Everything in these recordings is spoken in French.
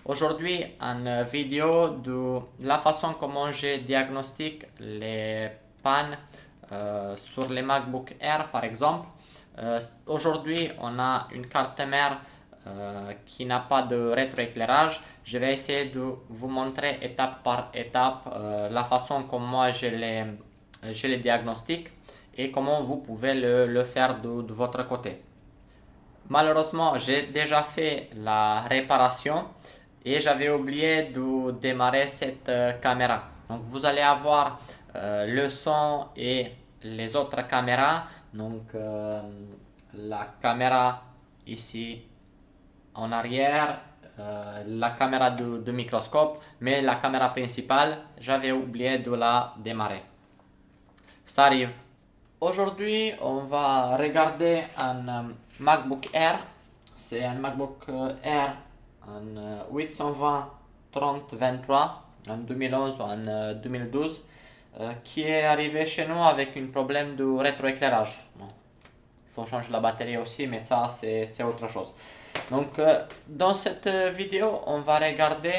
Aujourd'hui, une vidéo de la façon comment je diagnostique les pannes sur les MacBook Air par exemple. Aujourd'hui, on a une carte mère qui n'a pas de rétroéclairage. Je vais essayer de vous montrer étape par étape la façon comment moi je les diagnostique et comment vous pouvez le faire de votre côté. Malheureusement, j'ai déjà fait la réparation et j'avais oublié de démarrer cette caméra. Donc vous allez avoir le son et les autres caméras. Donc la caméra ici en arrière, la caméra de microscope, mais la caméra principale, j'avais oublié de la démarrer. Ça arrive. Aujourd'hui, on va regarder un MacBook Air. C'est un MacBook Air en 820 3023 en 2011 ou en 2012 qui est arrivé chez nous avec un problème de rétroéclairage. Bon, il faut changer la batterie aussi, mais ça c'est autre chose. Donc dans cette vidéo, on va regarder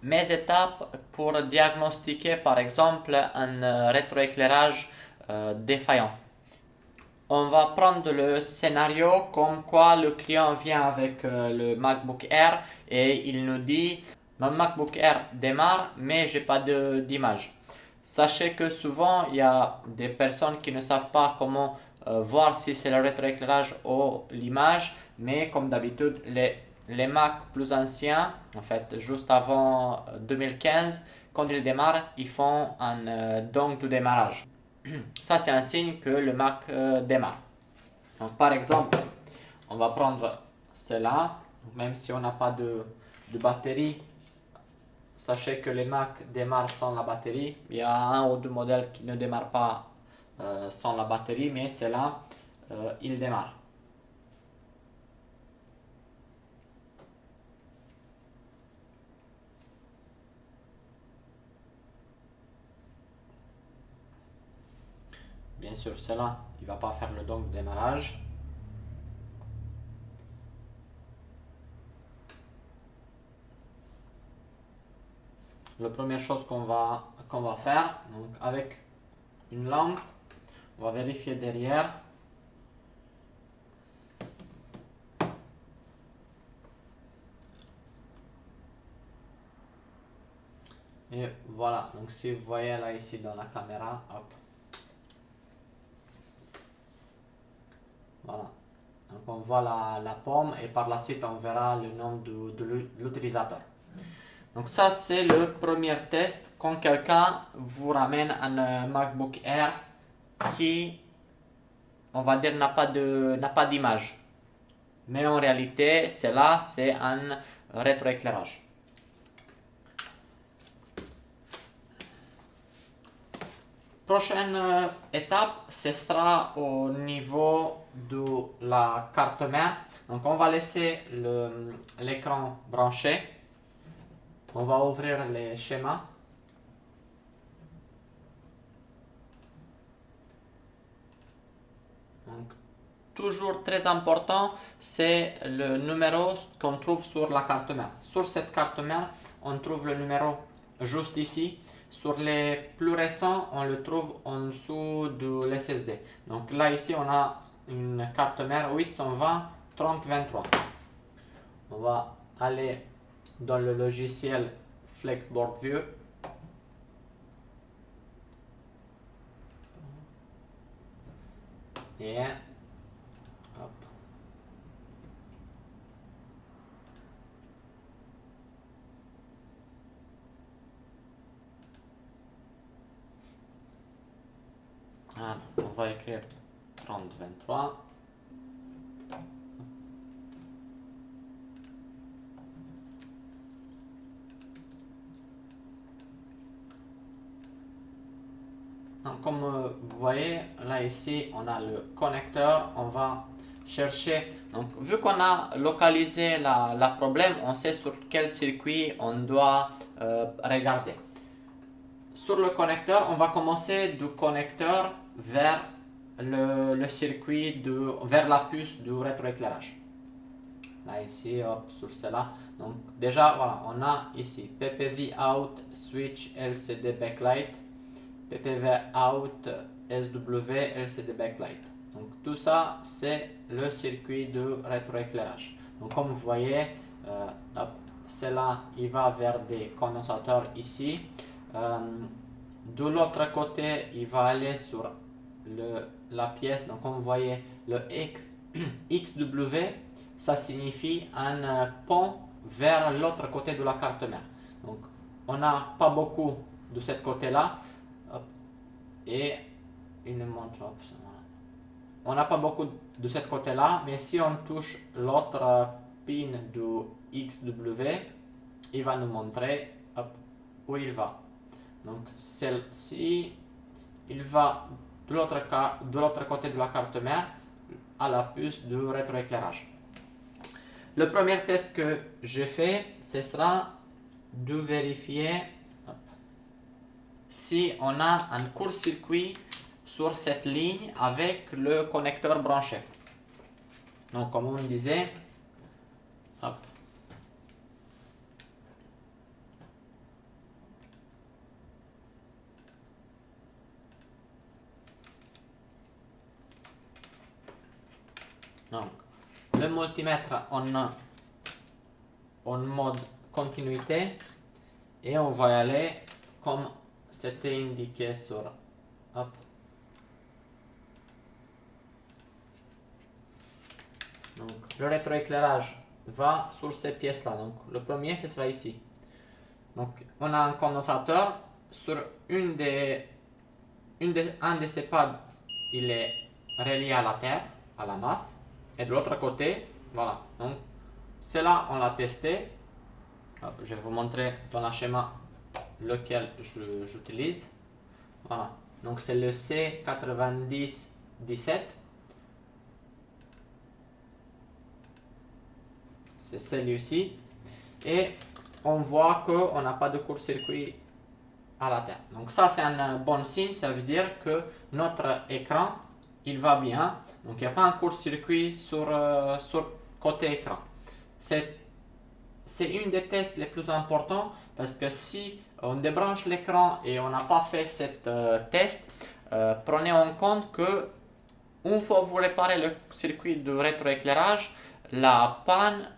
mes étapes pour diagnostiquer par exemple un rétroéclairage défaillant. On va prendre le scénario comme quoi le client vient avec le MacBook Air et il nous dit mon MacBook Air démarre mais j'ai pas d'image. Sachez que souvent il y a des personnes qui ne savent pas comment voir si c'est le rétroéclairage ou l'image, mais comme d'habitude les Mac plus anciens, en fait juste avant 2015, quand ils démarrent, ils font un dongle de démarrage. Ça c'est un signe que le Mac démarre. Donc par exemple, on va prendre celle-là, même si on n'a pas de batterie, sachez que les Mac démarrent sans la batterie. Il y a un ou deux modèles qui ne démarrent pas sans la batterie, mais celle-là, il démarre. Bien sûr, celle-là, il ne va pas faire le dongle de démarrage. La première chose qu'on va faire, donc avec une lampe, on va vérifier derrière. Et voilà, donc si vous voyez là ici dans la caméra, hop. Voilà. Donc on voit la pomme et par la suite on verra le nom de l'utilisateur. Donc ça c'est le premier test quand quelqu'un vous ramène un MacBook Air qui, on va dire, n'a pas d'image. Mais en réalité, c'est un rétroéclairage. Prochaine étape, ce sera au niveau de la carte mère. Donc on va laisser l'écran branché. On va ouvrir les schémas. Donc, toujours très important, c'est le numéro qu'on trouve sur la carte mère. Sur cette carte mère, on trouve le numéro juste ici. Sur les plus récents, on le trouve en dessous de l'SSD. Donc là, ici, on a une carte mère 820 3023. On va aller dans le logiciel Flexboard View. Et hop. Alors, on va écrire 3023. Donc, comme vous voyez, là ici, on a le connecteur. On va chercher. Donc, vu qu'on a localisé la problème, on sait sur quel circuit on doit regarder. Sur le connecteur, on va commencer du connecteur vers le circuit vers la puce du rétroéclairage. Là ici, hop, sur cela. Donc déjà, voilà, on a ici PPV out switch LCD backlight, PPV out SW LCD backlight. Donc tout ça, c'est le circuit de rétroéclairage. Donc comme vous voyez, cela il va vers des condensateurs ici. De l'autre côté, il va aller sur la pièce. Donc comme vous voyez, le XW, ça signifie un pont vers l'autre côté de la carte mère. Donc on n'a pas beaucoup de ce côté-là. Et il nous montre, on n'a pas beaucoup de ce côté-là, mais si on touche l'autre pin du XW, il va nous montrer où il va. Donc celle-ci, il va de l'autre côté de la carte mère à la puce de rétroéclairage. Le premier test que je fais, ce sera de vérifier si on a un court-circuit sur cette ligne avec le connecteur branché. Donc comme on disait, hop. Donc le multimètre en mode continuité et on va y aller comme c'était indiqué sur hop. Donc le rétroéclairage va sur ces pièces là. Donc le premier ce sera ici. Donc on a un condensateur sur un de ces pads, il est relié à la terre, à la masse, et de l'autre côté, voilà. Donc cela on l'a testé. Je vais vous montrer dans le schéma lequel j'utilise. Voilà. Donc c'est le C9017. C'est celui-ci. Et on voit qu'on n'a pas de court-circuit à la terre. Donc ça c'est un bon signe, ça veut dire que notre écran il va bien. Donc il n'y a pas un court-circuit sur côté écran. C'est une des tests les plus importants parce que si on débranche l'écran et on n'a pas fait cette test, prenez en compte que une fois que vous réparez le circuit de rétroéclairage, la panne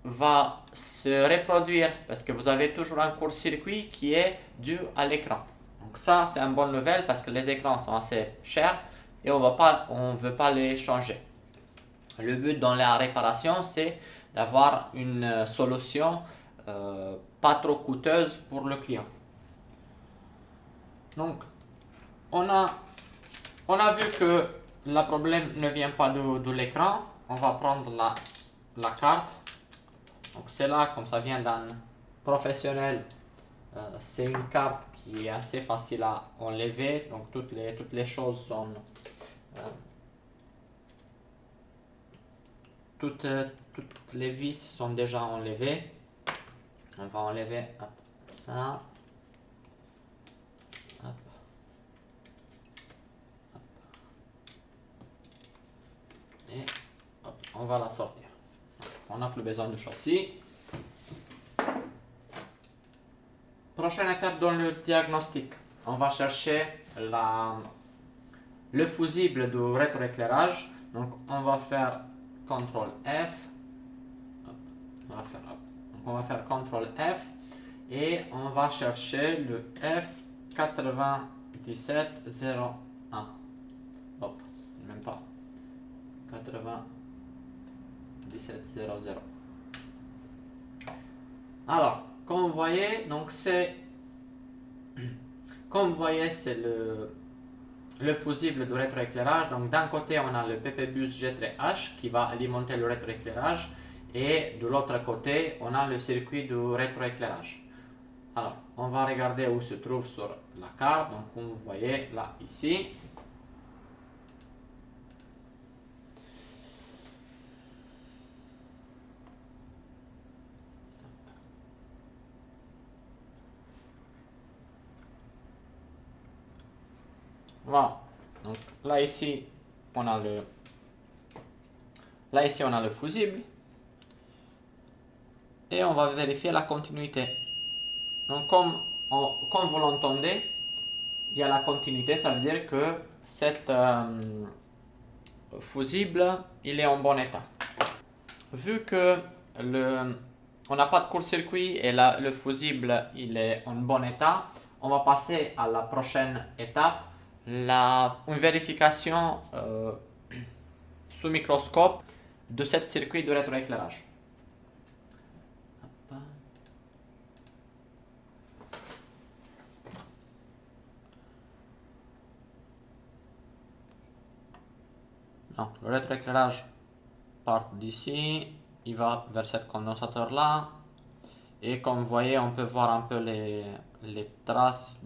va se reproduire parce que vous avez toujours un court-circuit qui est dû à l'écran. Donc ça c'est une bonne nouvelle parce que les écrans sont assez chers et on ne veut pas les changer. Le but dans la réparation c'est d'avoir une solution pas trop coûteuse pour le client. Donc on a vu que le problème ne vient pas de l'écran. On va prendre la carte. Donc c'est là, comme ça vient d'un professionnel, c'est une carte qui est assez facile à enlever. Donc toutes les choses sont toutes les vis sont déjà enlevées. On va enlever ça. Hop. Et hop, on va la sortir. On n'a plus besoin de châssis. Prochaine étape dans le diagnostic. On va chercher le fusible de rétroéclairage. Donc on va faire CTRL F. On va faire CTRL F et on va chercher le F9701. Hop, même pas. 9700. Alors, comme vous voyez, donc c'est le fusible de rétroéclairage. Donc d'un côté on a le PP-Bus G3H qui va alimenter le rétroéclairage et de l'autre côté on a le circuit de rétroéclairage. Alors on va regarder où se trouve sur la carte. Donc comme vous voyez là ici. Voilà. Donc là ici on a le fusible. et on va vérifier la continuité. Donc comme vous l'entendez, il y a la continuité, ça veut dire que cette fusible il est en bon état. Vu que on n'a pas de court-circuit et le fusible il est en bon état, on va passer à la prochaine étape, une vérification sous microscope de ce circuit de rétroéclairage. Donc, le rétroéclairage part d'ici, il va vers ce condensateur là, et comme vous voyez, on peut voir un peu les traces,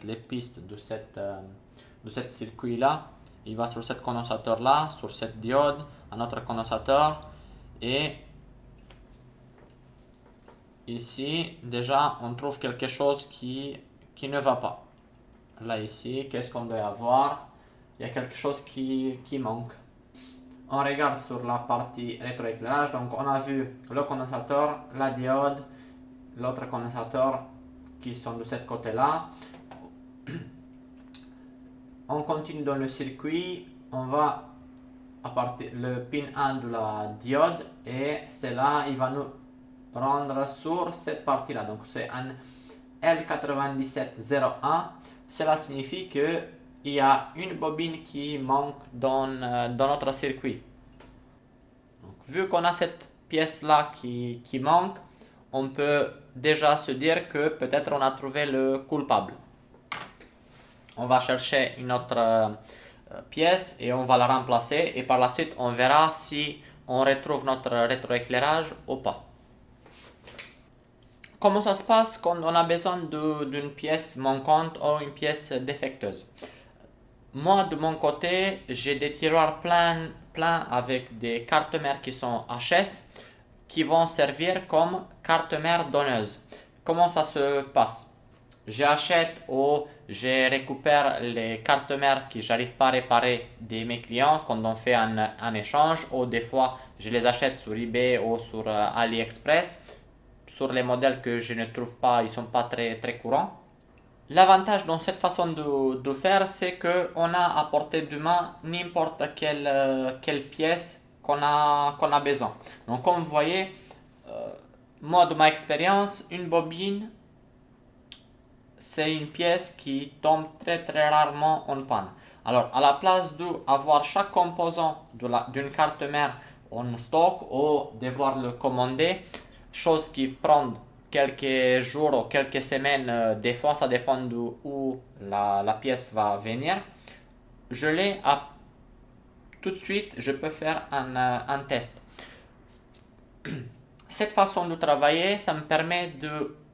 les pistes de cette circuit là. Il va sur ce condensateur là, sur cette diode, un autre condensateur, et ici déjà on trouve quelque chose qui ne va pas. Là ici, qu'est-ce qu'on doit avoir? Il y a quelque chose qui manque. On regarde sur la partie rétroéclairage, donc on a vu le condensateur, la diode, l'autre condensateur qui sont de ce côté là. On continue dans le circuit, on va à partir le pin 1 de la diode, et c'est là il va nous rendre sur cette partie là, donc c'est un L9701. Cela signifie que il y a une bobine qui manque dans notre circuit. Donc, vu qu'on a cette pièce là qui manque, on peut déjà se dire que peut-être on a trouvé le coupable. On va chercher une autre pièce et on va la remplacer, et par la suite on verra si on retrouve notre rétroéclairage ou pas. Comment ça se passe quand on a besoin d'une pièce manquante ou une pièce défectueuse? Moi, de mon côté, j'ai des tiroirs pleins avec des cartes mères qui sont HS, qui vont servir comme carte mère donneuse. Comment ça se passe? J'achète ou je récupère les cartes mères que j'arrive pas à réparer de mes clients quand on fait un échange, ou des fois je les achète sur eBay ou sur AliExpress, sur les modèles que je ne trouve pas, ils sont pas très courants. L'avantage dans cette façon de faire, c'est qu'on a à portée de main n'importe quelle pièce qu'on a besoin. Donc comme vous voyez, moi de ma expérience, une bobine, c'est une pièce qui tombe très rarement en panne. Alors à la place d'avoir chaque composant d'une carte mère en stock ou devoir le commander, chose qui prend quelques jours ou quelques semaines, des fois ça dépend d'où la pièce va venir, je l'ai tout de suite, je peux faire un test. Cette façon de travailler, ça me permet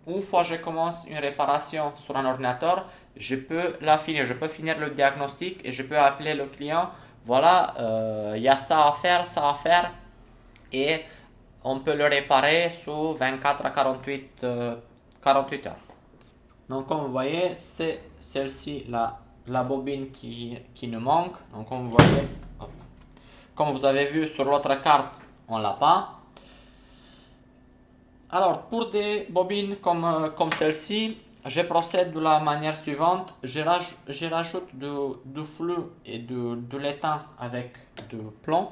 une fois que je commence une réparation sur un ordinateur, je peux la finir, je peux finir le diagnostic et je peux appeler le client, voilà, il y a ça à faire, et on peut le réparer sous 24 à 48 heures. Donc comme vous voyez, c'est celle-ci, la bobine qui nous manque. Donc comme vous voyez, comme vous avez vu sur l'autre carte, on l'a pas. Alors pour des bobines comme celle-ci, je procède de la manière suivante. Je rajoute du flux et de l'étain avec du plomb.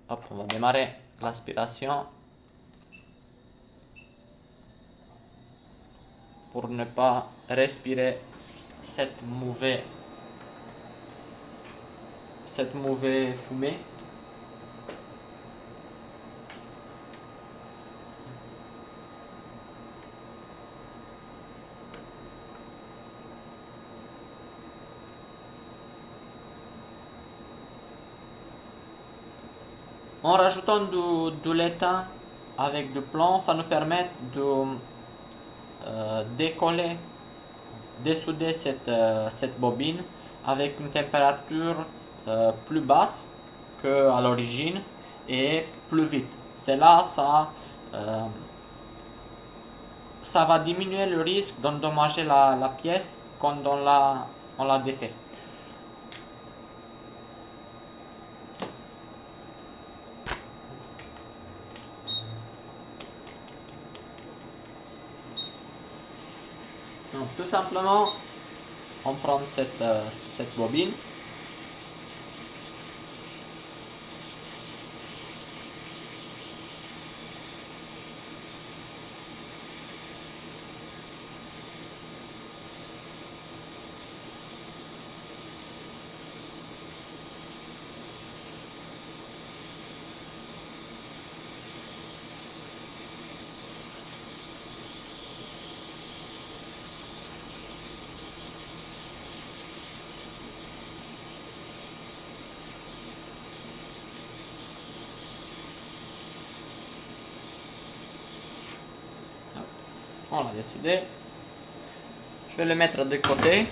Hop, on va démarrer l'aspiration pour ne pas respirer cette mauvaise fumée. En rajoutant de l'étain avec du plomb, ça nous permet de décoller, dessouder cette bobine avec une température plus basse qu'à l'origine et plus vite. C'est là, ça va diminuer le risque d'endommager la pièce quand on la défait. Donc tout simplement, on prend cette bobine. On l'a décidé. Je vais le mettre de côté.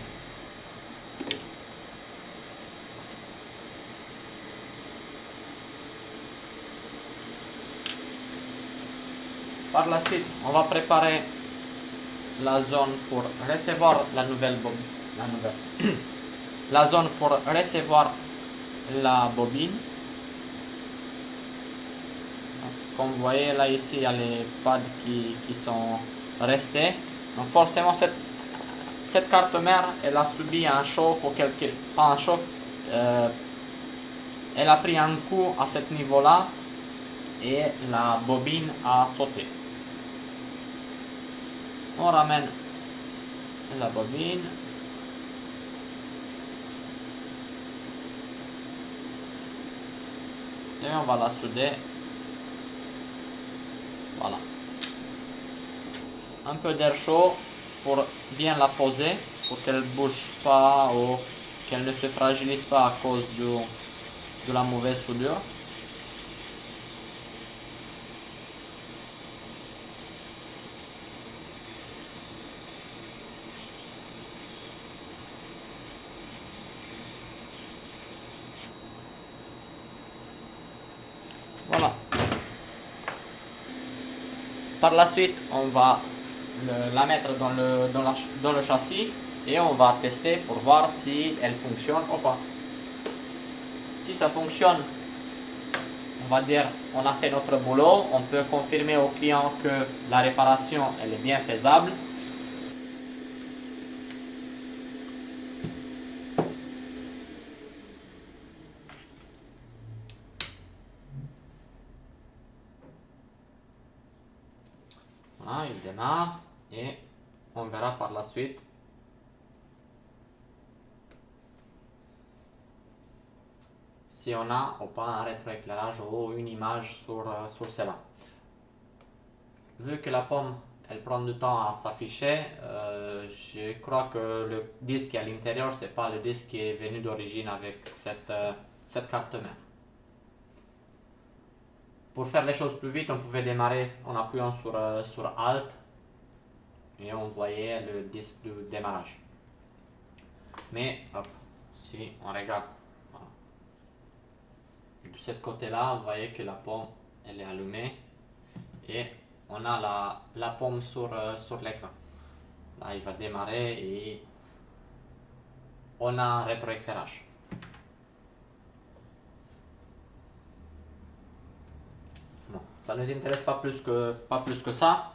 Par la suite, on va préparer la zone pour recevoir la nouvelle bobine. La zone pour recevoir la bobine. Comme vous voyez là ici, il y a les pads qui sont restés. Donc forcément cette carte mère, elle a subi un choc ou pas un choc, elle a pris un coup à ce niveau-là et la bobine a sauté. On ramène la bobine. Et on va la souder. Voilà. Un peu d'air chaud pour bien la poser, pour qu'elle ne bouge pas ou qu'elle ne se fragilise pas à cause de la mauvaise soudure. Voilà. Par la suite, on va la mettre dans le châssis et on va tester pour voir si elle fonctionne ou pas. Si ça fonctionne, on va dire on a fait notre boulot, on peut confirmer au client que la réparation elle est bien faisable. Voilà, il démarre et on verra par la suite. Si on a ou pas un rétroéclairage ou une image sur cela. Vu que la pomme elle prend du temps à s'afficher, je crois que le disque à l'intérieur c'est pas le disque qui est venu d'origine avec cette carte mère. Pour faire les choses plus vite, on pouvait démarrer en appuyant sur Alt et on voyait le disque de démarrage. Mais hop, si on regarde voilà, de ce côté-là, vous voyez que la pomme elle est allumée et on a la pomme sur l'écran. Là, il va démarrer et on a un rétroéclairage. Bon, ça ne nous intéresse pas plus que ça.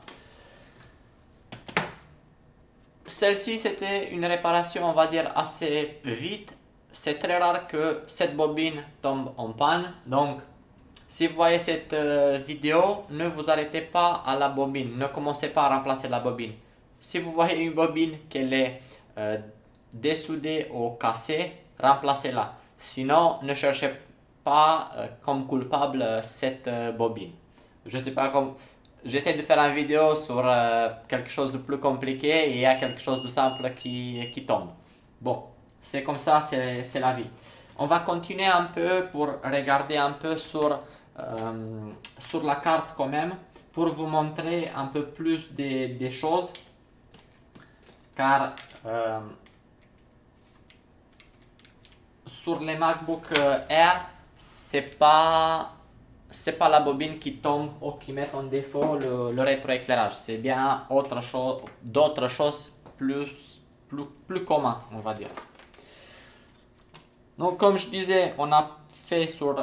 Celle-ci, c'était une réparation, on va dire, assez vite. C'est très rare que cette bobine tombe en panne. Donc, si vous voyez cette vidéo, ne vous arrêtez pas à la bobine. Ne commencez pas à remplacer la bobine. Si vous voyez une bobine qu'elle est dessoudée ou cassée, remplacez-la. Sinon, ne cherchez pas comme coupable cette bobine. Je sais pas comme... J'essaie de faire une vidéo sur quelque chose de plus compliqué et il y a quelque chose de simple qui tombe. Bon, c'est comme ça, c'est la vie. On va continuer un peu pour regarder un peu sur la carte quand même, pour vous montrer un peu plus des choses. Car sur les MacBook Air, c'est pas la bobine qui tombe ou qui met en défaut le rétroéclairage. C'est bien autre chose, d'autres choses plus communes, on va dire. Donc comme je disais, on a fait sur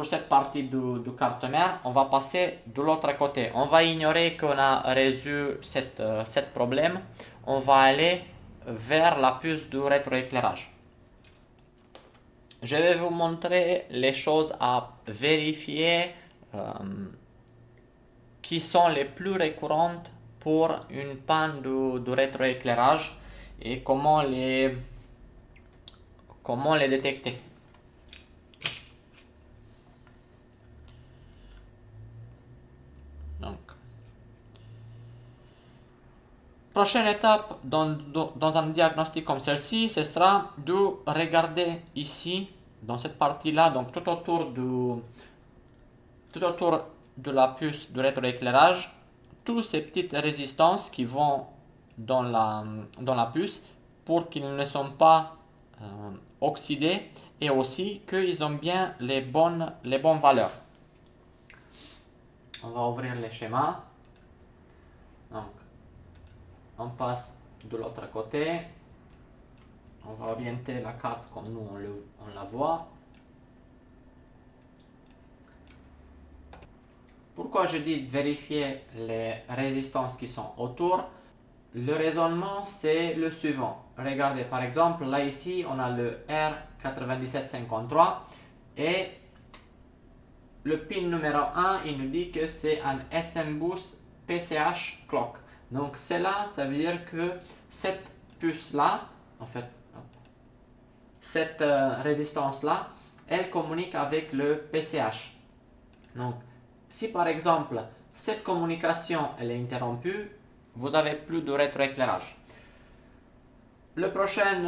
cette partie du carte mère. On va passer de l'autre côté. On va ignorer qu'on a résolu cette problème. on va aller vers la puce de rétroéclairage. Je vais vous montrer les choses à vérifier qui sont les plus récurrentes pour une panne de rétroéclairage et comment les détecter. Donc, prochaine étape dans un diagnostic comme celle-ci, ce sera de regarder ici, dans cette partie-là, donc tout autour de la puce de rétroéclairage, toutes ces petites résistances qui vont dans la puce pour qu'ils ne sont pas oxydés et aussi qu'ils ont bien les bonnes valeurs. On va ouvrir les schémas. Donc, on passe de l'autre côté. On va orienter la carte comme nous on la voit. Pourquoi je dis vérifier les résistances qui sont autour? Le raisonnement, c'est le suivant. Regardez, par exemple, là ici, on a le R9753 et le pin numéro 1, il nous dit que c'est un SM-Bus PCH clock. Donc cela, ça veut dire que cette puce-là, en fait, cette résistance-là, elle communique avec le PCH. Donc, si par exemple, cette communication elle est interrompue, vous n'avez plus de rétroéclairage. La prochaine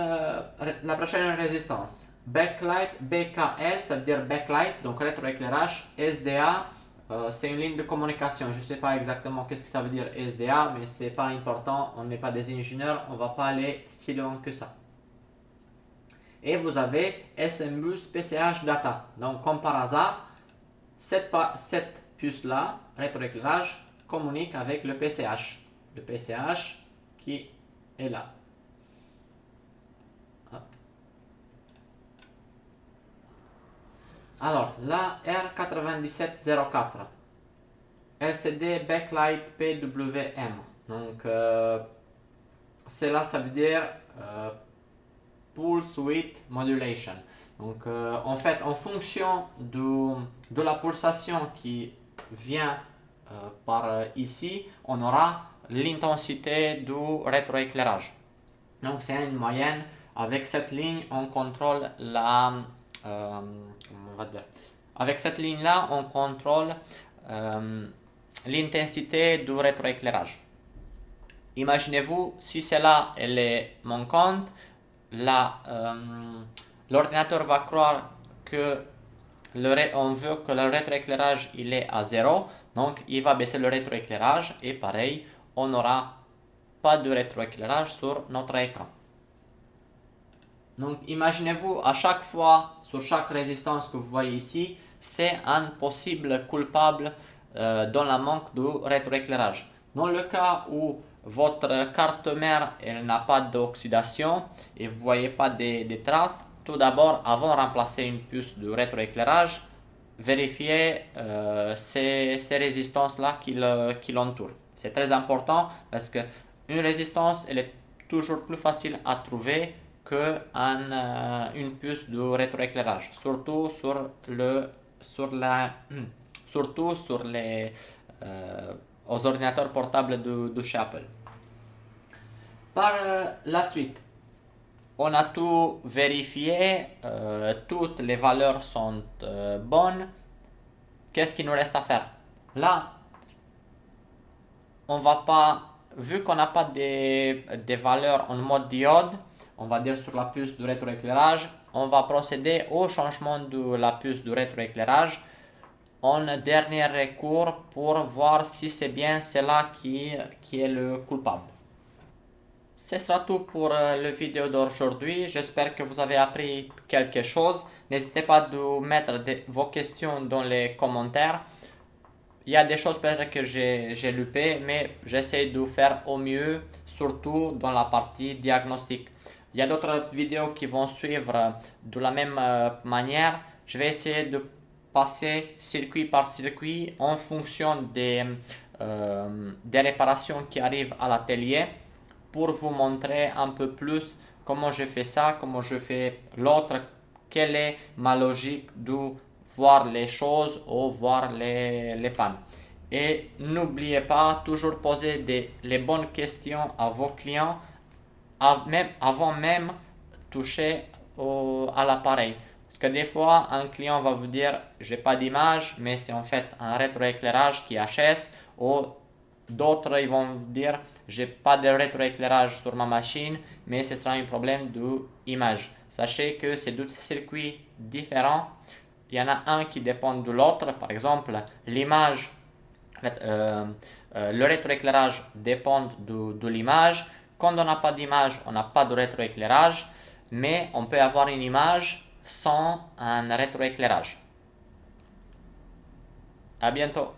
résistance, backlight BKL, ça veut dire backlight, donc rétroéclairage. SDA, c'est une ligne de communication. Je ne sais pas exactement qu'est-ce que ça veut dire SDA, mais c'est pas important, on n'est pas des ingénieurs, on ne va pas aller si loin que ça. Et vous avez SM-Bus PCH data. Donc comme par hasard, cette puce-là, rétroéclairage, communique avec le PCH. Le PCH qui est là. Hop. Alors, la R9704, LCD Backlight PWM. Donc, cela, ça veut dire Pulse Width Modulation. Donc, en fait, en fonction de la pulsation qui vient par ici, on aura l'intensité du rétroéclairage. Donc, c'est une moyenne. Avec cette ligne, on contrôle avec cette ligne-là, on contrôle l'intensité du rétroéclairage. Imaginez-vous, si celle-là elle est manquante, l'ordinateur va croire que on veut que le rétroéclairage il est à 0, donc il va baisser le rétroéclairage et pareil, on n'aura pas de rétroéclairage sur notre écran. Donc imaginez-vous à chaque fois, sur chaque résistance que vous voyez ici, c'est un possible coupable dans la manque de rétroéclairage. Dans le cas où votre carte mère n'a pas d'oxydation et vous ne voyez pas des traces, tout d'abord, avant de remplacer une puce de rétroéclairage, vérifiez ces résistances-là qui l'entourent. C'est très important parce qu'une résistance, elle est toujours plus facile à trouver qu'une puce de rétroéclairage, surtout sur les aux ordinateurs portables de chez Apple. Par la suite, on a tout vérifié, toutes les valeurs sont bonnes. Qu'est-ce qu'il nous reste à faire? Là, on va pas, vu qu'on n'a pas des valeurs en mode diode, on va dire sur la puce de rétroéclairage, on va procéder au changement de la puce de rétroéclairage en dernier recours pour voir si c'est bien celle-là qui est le coupable. Ce sera tout pour la vidéo d'aujourd'hui. J'espère que vous avez appris quelque chose. N'hésitez pas à mettre vos questions dans les commentaires. Il y a des choses peut-être que j'ai loupées, mais j'essaie de faire au mieux, surtout dans la partie diagnostic. Il y a d'autres vidéos qui vont suivre de la même manière. Je vais essayer de passer circuit par circuit en fonction des réparations qui arrivent à l'atelier pour vous montrer un peu plus comment je fais ça, comment je fais l'autre, quelle est ma logique de voir les choses ou voir les pannes. Et n'oubliez pas toujours poser les bonnes questions à vos clients avant même toucher à l'appareil. Parce que des fois, un client va vous dire j'ai pas d'image, mais c'est en fait un rétroéclairage qui HS, ou d'autres ils vont vous dire j'ai pas de rétroéclairage sur ma machine, mais ce sera un problème d'image. Sachez que c'est deux circuits différents. Il y en a un qui dépend de l'autre. Par exemple, l'image, le rétroéclairage dépend de l'image. Quand on n'a pas d'image, on n'a pas de rétroéclairage, mais on peut avoir une image sans un rétroéclairage. À bientôt.